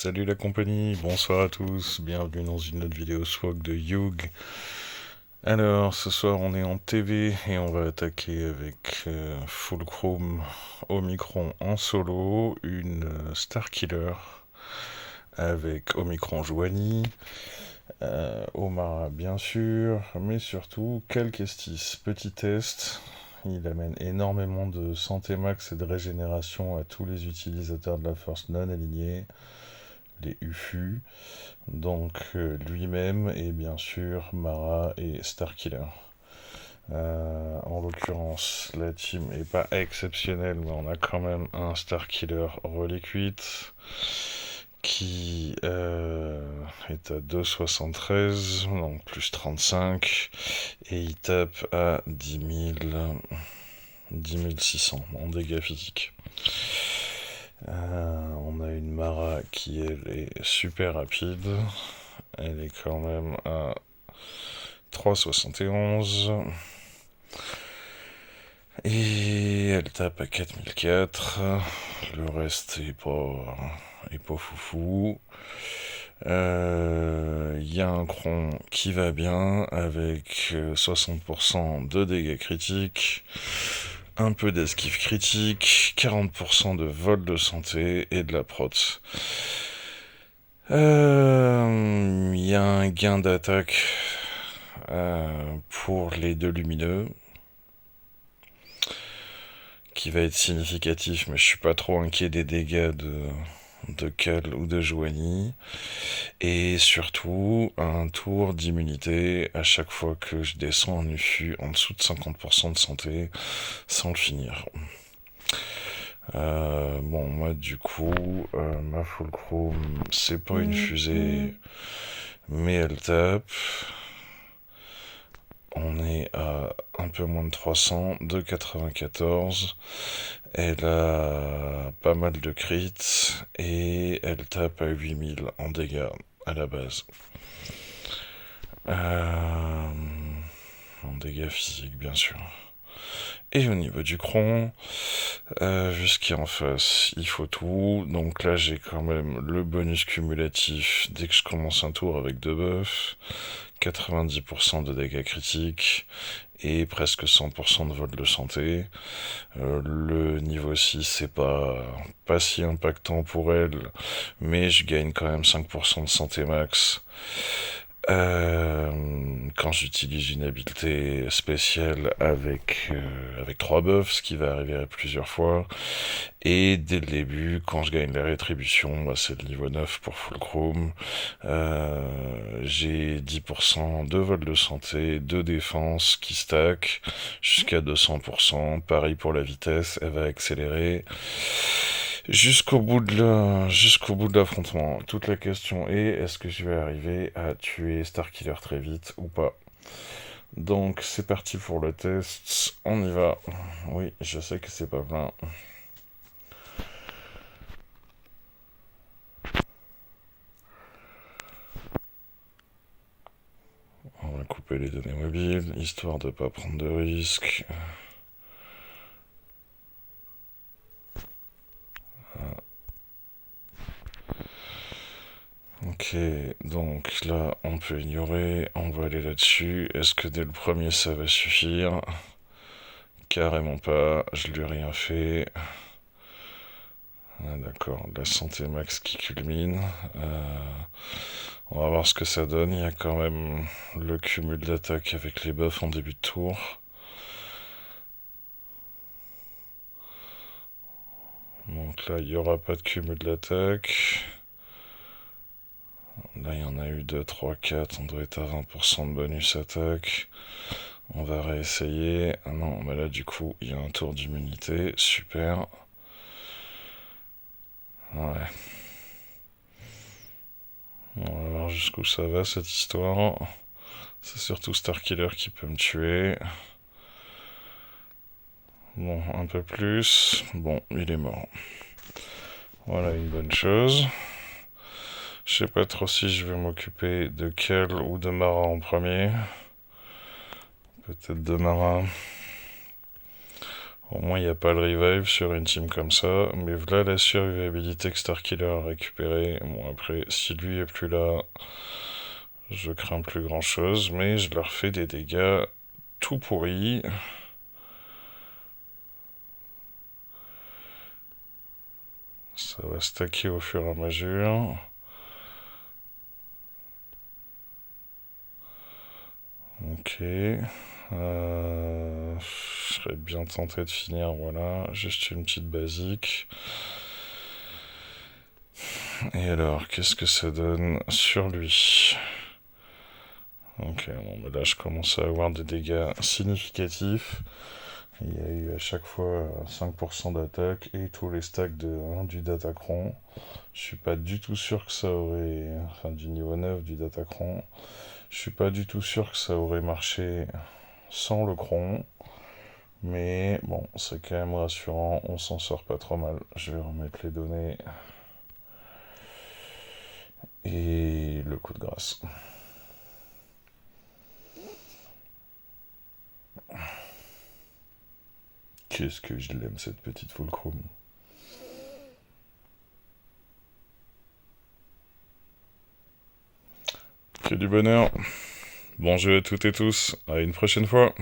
Salut la compagnie, bonsoir à tous, bienvenue dans une autre vidéo swag de Yug. Alors, ce soir on est en TV et on va attaquer avec Fulcrum, Omicron en solo, une Starkiller avec Omicron Joanie, Omara bien sûr, mais surtout Calquestis, petit test. Il amène énormément de santé max et de régénération à tous les utilisateurs de la force non alignés, les UFU, donc lui-même et bien sûr Mara et Starkiller. En l'occurrence, la team est pas exceptionnelle, mais on a quand même un Starkiller Reliquit qui est à 2,73, donc plus 35, et il tape à 10 600 en dégâts physiques. On a une Mara qui, elle, est super rapide. Elle est quand même à 3,71. Et elle tape à 4004. Le reste est pas foufou. Il y a un cron qui va bien avec 60% de dégâts critiques, un peu d'esquive critique, 40% de vol de santé et de la prot. Il y a un gain d'attaque pour les deux lumineux qui va être significatif, mais je suis pas trop inquiet des dégâts de Cal ou de Joanie. Et surtout, un tour d'immunité à chaque fois que je descends un UFU en dessous de 50% de santé sans le finir. Bon, moi, du coup, ma Fulcrum, c'est pas une fusée, mais elle tape. On est à un peu moins de 300, de 94. Elle a pas mal de crits et elle tape à 8000 en dégâts à la base. En dégâts physiques, bien sûr. Et au niveau du cron, vu ce qu'il y a en face, il faut tout. Donc là, j'ai quand même le bonus cumulatif dès que je commence un tour avec deux buffs, 90% de dégâts critiques et presque 100% de vol de santé. Le niveau 6, c'est pas si impactant pour elle, mais je gagne quand même 5% de santé max. Quand j'utilise une habileté spéciale avec 3 buffs, ce qui va arriver à plusieurs fois. Et dès le début, quand je gagne la rétribution, c'est le niveau 9 pour Fulcrum. J'ai 10% de vol de santé, de défense qui stack jusqu'à 200%. Pareil pour la vitesse, elle va accélérer jusqu'au bout de l'affrontement. Toute la question est, est-ce que je vais arriver à tuer Starkiller très vite ou pas? Donc c'est parti pour le test, on y va. Oui, je sais que c'est pas plein. On va couper les données mobiles, histoire de pas prendre de risques. Ok, donc là on peut ignorer, on va aller là-dessus. Est-ce que dès le premier ça va suffire? Carrément pas, je lui ai rien fait. Ah, d'accord, la santé max qui culmine. On va voir ce que ça donne. Il y a quand même le cumul d'attaque avec les buffs en début de tour. Donc là, il n'y aura pas de cumul d'attaque. Là, il y en a eu 2, 3, 4. On doit être à 20% de bonus attaque. On va réessayer. Ah non, mais là, du coup, il y a un tour d'immunité. Super. Ouais. On va voir jusqu'où ça va, cette histoire. C'est surtout Starkiller qui peut me tuer. Bon, un peu plus. Bon, il est mort. Voilà une bonne chose. Je sais pas trop si je vais m'occuper de Kel ou de Mara en premier. Peut-être de Mara. Au moins, il n'y a pas le revive sur une team comme ça. Mais voilà la survivabilité que Starkiller a récupérée. Bon, après, si lui est plus là, je crains plus grand chose. Mais je leur fais des dégâts tout pourris. Ça va stacker au fur et à mesure. Ok. Je serais bien tenté de finir, voilà. Juste une petite basique. Et alors, qu'est-ce que ça donne sur lui? Ok, bon, mais là je commence à avoir des dégâts significatifs. Il y a eu à chaque fois 5% d'attaque et tous les stacks du Datacron. Je suis pas du tout sûr que ça aurait. Enfin, du niveau 9 du Datacron. Je suis pas du tout sûr que ça aurait marché sans le cron. Mais bon, c'est quand même rassurant, on s'en sort pas trop mal. Je vais remettre les données. Et le coup de grâce. Qu'est-ce que je l'aime cette petite Fulcrum. Que du bonheur. Bon jeu à toutes et tous. À une prochaine fois.